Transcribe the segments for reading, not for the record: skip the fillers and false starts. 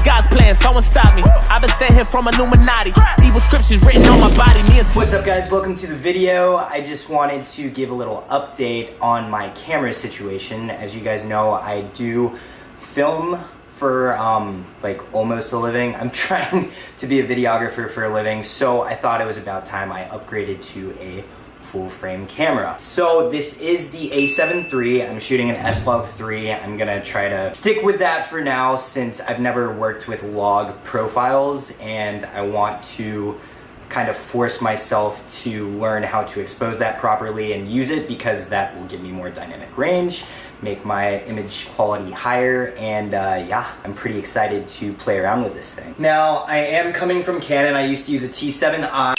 God's plan, someone stop me. I've been sent here from Illuminati. Evil scriptures written on my body. What's up guys, welcome to the video. I just wanted to give a little update on my camera situation. As you guys know, I do film for like almost a living. I'm trying to be a videographer for a living, so I thought it was about time I upgraded to a full frame camera. So this is the A7iii. I'm shooting an SLOG3. I'm gonna try to stick with that for now since I've never worked with log profiles and I want to kind of force myself to learn how to expose that properly and use it because that will give me more dynamic range, make my image quality higher, and yeah, I'm pretty excited to play around with this thing. Now, I am coming from Canon. I used to use a A7iii.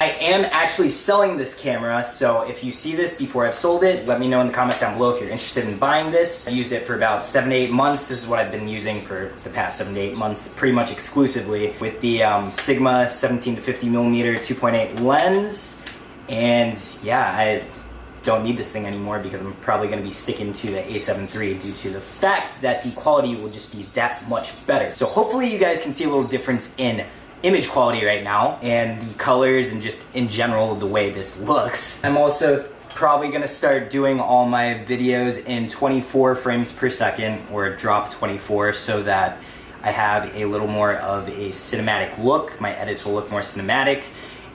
I am actually selling this camera, so if you see this before I've sold it, let me know in the comments down below if you're interested in buying this. I used it for about 7 to 8 months. This is what I've been using for the past 7 to 8 months, pretty much exclusively, with the Sigma 17 to 50mm 2.8 lens. And yeah, I don't need this thing anymore because I'm probably going to be sticking to the A7iii due to the fact that the quality will just be that much better. So hopefully you guys can see a little difference in image quality right now and the colors and just in general the way this looks. I'm also probably gonna start doing all my videos in 24 frames per second or drop 24 so that I have a little more of a cinematic look. My edits will look more cinematic.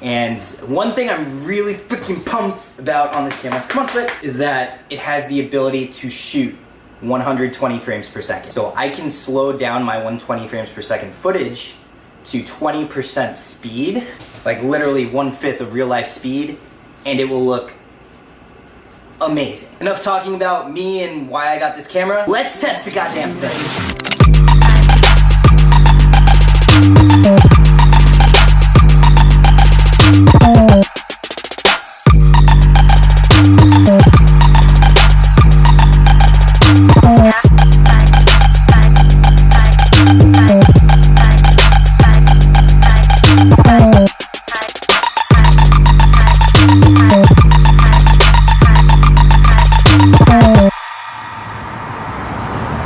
And one thing I'm really freaking pumped about on this camera, come on, Flip, is that it has the ability to shoot 120 frames per second. So I can slow down my 120 frames per second footage to 20% speed, like literally 1/5 of real life speed, and it will look amazing. Enough talking about me and why I got this camera. Let's test the goddamn thing.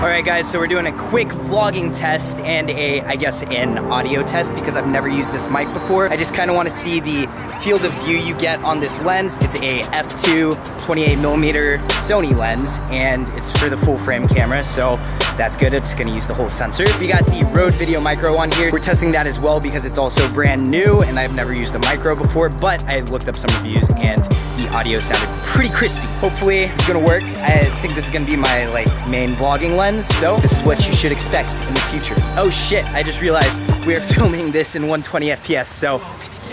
Alright guys, so we're doing a quick vlogging test and I guess an audio test because I've never used this mic before. I just kind of want to see the field of view you get on this lens. It's a f2 28mm Sony lens and it's for the full frame camera, so that's good. It's going to use the whole sensor. We got the Rode Video Micro on here. We're testing that as well because it's also brand new and I've never used the micro before, but I looked up some reviews and the audio sounded pretty crispy. Hopefully it's going to work. I think this is going to be my main vlogging lens, so this is what you should expect in the future. Oh shit, I just realized we are filming this in 120 FPS, so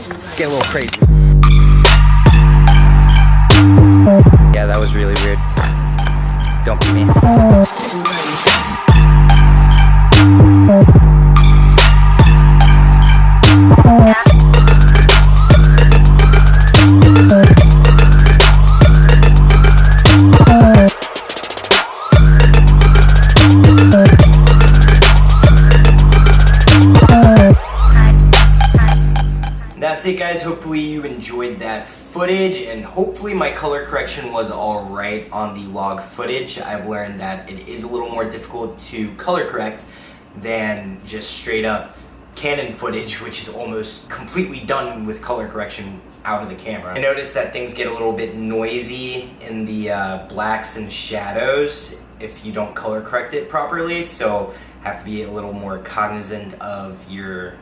let's get a little crazy. Yeah, that was really weird. Don't be me. That's it guys, hopefully you enjoyed that footage and hopefully my color correction was alright on the log footage. I've learned that it is a little more difficult to color correct than just straight up Canon footage, which is almost completely done with color correction out of the camera. I noticed that things get a little bit noisy in the blacks and shadows if you don't color correct it properly, so have to be a little more cognizant of your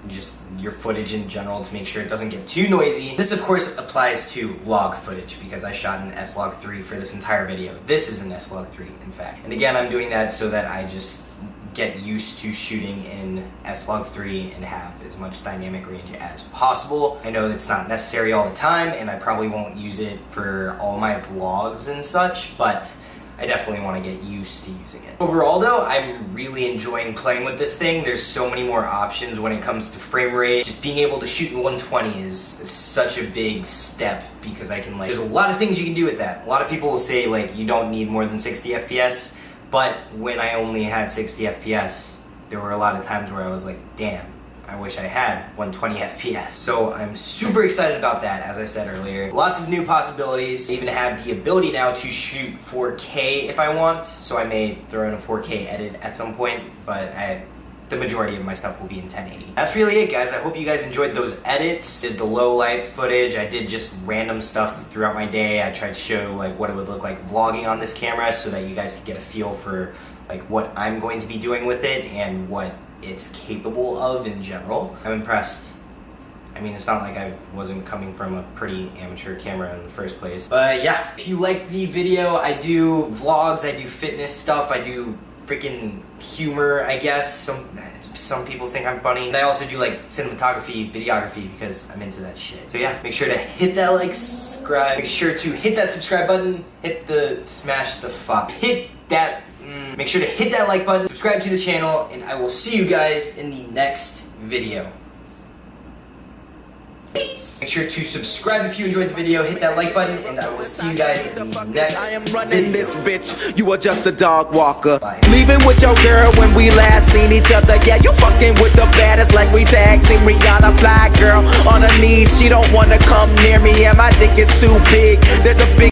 footage in general to make sure it doesn't get too noisy. This of course applies to log footage because I shot an SLOG3 for this entire video. This is an SLOG3 in fact. And again, I'm doing that so that I just get used to shooting in SLOG3 and have as much dynamic range as possible. I know that's not necessary all the time and I probably won't use it for all my vlogs and such, but I definitely want to get used to using it. Overall though, I'm really enjoying playing with this thing. There's so many more options when it comes to frame rate. Just being able to shoot in 120 is such a big step because I can there's a lot of things you can do with that. A lot of people will say you don't need more than 60 FPS, but when I only had 60 FPS, there were a lot of times where I was like, damn, I wish I had 120 FPS. So I'm super excited about that, as I said earlier. Lots of new possibilities. I even have the ability now to shoot 4K if I want, so I may throw in a 4K edit at some point, but I the majority of my stuff will be in 1080. That's really it, guys. I hope you guys enjoyed those edits. Did the low light footage. I did just random stuff throughout my day. I tried to show like what it would look like vlogging on this camera so that you guys could get a feel for like what I'm going to be doing with it and what it's capable of in general. I'm impressed. I mean, it's not like I wasn't coming from a pretty amateur camera in the first place. But yeah, if you like the video, I do vlogs, I do fitness stuff, I do freaking humor, I guess. Some people think I'm funny. And I also do like cinematography, videography, because I'm into that shit. So yeah, make sure to hit that like, subscribe. Make sure to hit that subscribe button. Make sure to hit that like button, subscribe to the channel, and I will see you guys in the next video. Peace. Make sure to subscribe if you enjoyed the video, hit that like button, and I will see you guys in the next I am running this bitch, you are just a dog walker. Bye. Leaving with your girl when we last seen each other. Yeah, you fucking with the baddest like we tag team Rihanna. Fly girl on her knees, she don't wanna come near me, and my dick is too big. There's a big